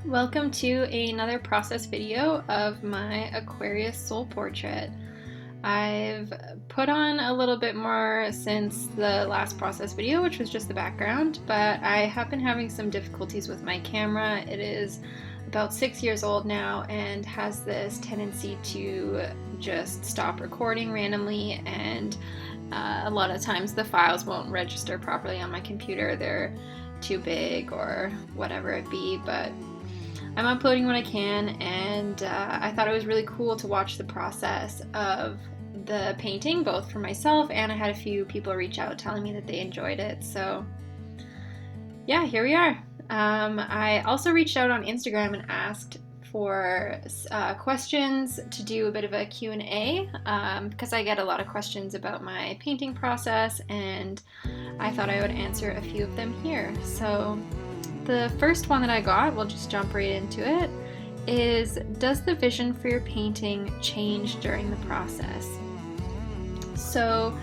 Welcome to another process video of my Aquarius soul portrait. I've put on a little bit more since the last process video, which was just the background, but I have been having some difficulties with my camera. It is about 6 years old now and has this tendency to just stop recording randomly, and a lot of times the files won't register properly on my computer. They're too big or whatever it be, but I'm uploading what I can, and I thought it was really cool to watch the process of the painting, both for myself, and I had a few people reach out telling me that they enjoyed it. So yeah, here we are. I also reached out on Instagram and asked for questions to do a bit of a Q&A because I get a lot of questions about my painting process, and I thought I would answer a few of them here. So the first one that I got, we'll just jump right into it, is does the vision for your painting change during the process? So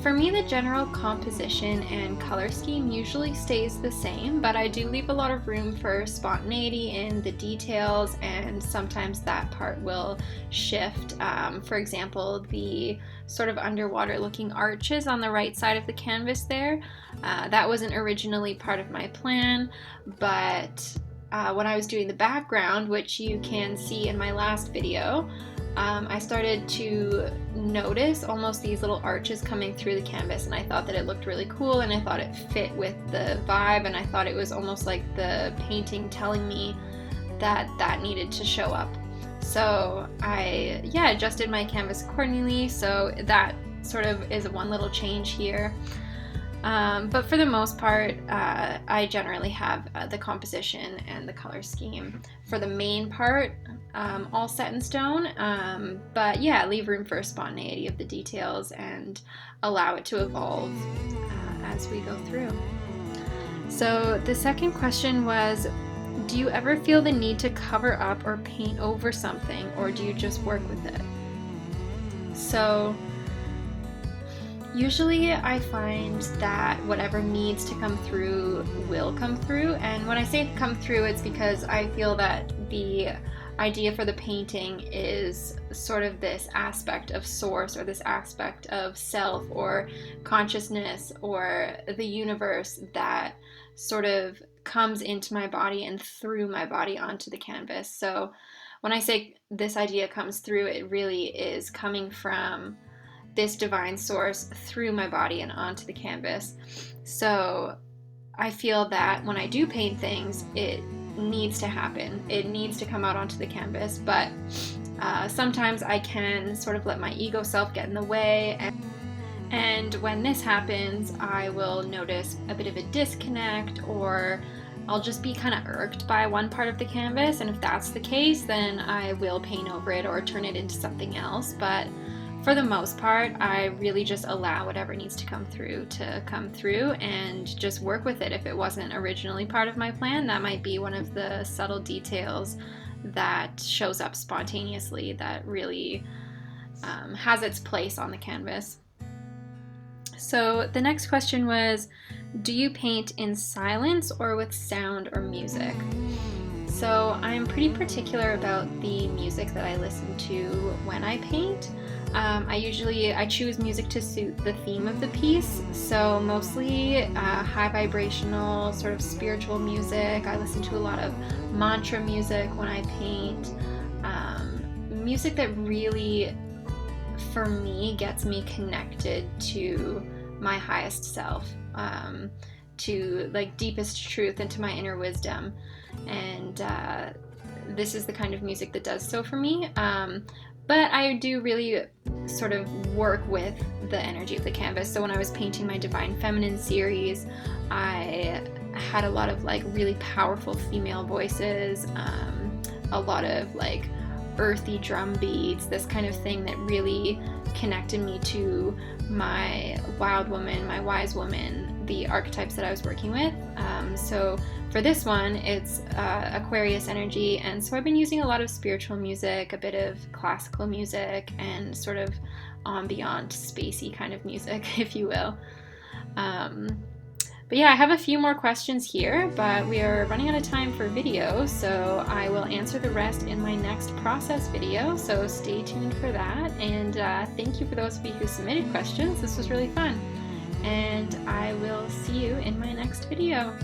for me, the general composition and color scheme usually stays the same, but I do leave a lot of room for spontaneity in the details, and sometimes that part will shift. For example, the sort of underwater looking arches on the right side of the canvas there, that wasn't originally part of my plan, but when I was doing the background, which you can see in my last video, I started to notice almost these little arches coming through the canvas, and I thought that it looked really cool, and I thought it fit with the vibe, and I thought it was almost like the painting telling me that that needed to show up. So I adjusted my canvas accordingly, so that sort of is one little change here. But for the most part, I generally have the composition and the color scheme for the main part all set in stone, but yeah, leave room for spontaneity of the details and allow it to evolve as we go through. So the second question was, do you ever feel the need to cover up or paint over something, or do you just work with it? So usually I find that whatever needs to come through will come through, and when I say come through, it's because I feel that the idea for the painting is sort of this aspect of source, or this aspect of self or consciousness or the universe that sort of comes into my body and through my body onto the canvas. So when I say this idea comes through, it really is coming from this divine source through my body and onto the canvas. So I feel that when I do paint things, it needs to happen. It needs to come out onto the canvas, but sometimes I can sort of let my ego self get in the way, and when this happens, I will notice a bit of a disconnect, or I'll just be kind of irked by one part of the canvas, and if that's the case, then I will paint over it or turn it into something else. But for the most part, I really just allow whatever needs to come through and just work with it. If it wasn't originally part of my plan, that might be one of the subtle details that shows up spontaneously that really has its place on the canvas. So the next question was, do you paint in silence or with sound or music? So I'm pretty particular about the music that I listen to when I paint. I choose music to suit the theme of the piece, so mostly high vibrational, sort of spiritual music. I listen to a lot of mantra music when I paint, music that really, for me, gets me connected to my highest self, to like deepest truth, and to my inner wisdom, and this is the kind of music that does so for me. But I do really sort of work with the energy of the canvas. So when I was painting my Divine Feminine series, I had a lot of like really powerful female voices, a lot of like earthy drum beats, this kind of thing that really connected me to my wild woman, my wise woman, the archetypes that I was working with. So for this one, it's Aquarius energy, and so I've been using a lot of spiritual music, a bit of classical music, and sort of ambient, spacey kind of music, if you will. But yeah, I have a few more questions here, but we are running out of time for video, so I will answer the rest in my next process video, so stay tuned for that. And thank you for those of you who submitted questions. This was really fun. And I will see you in my next video.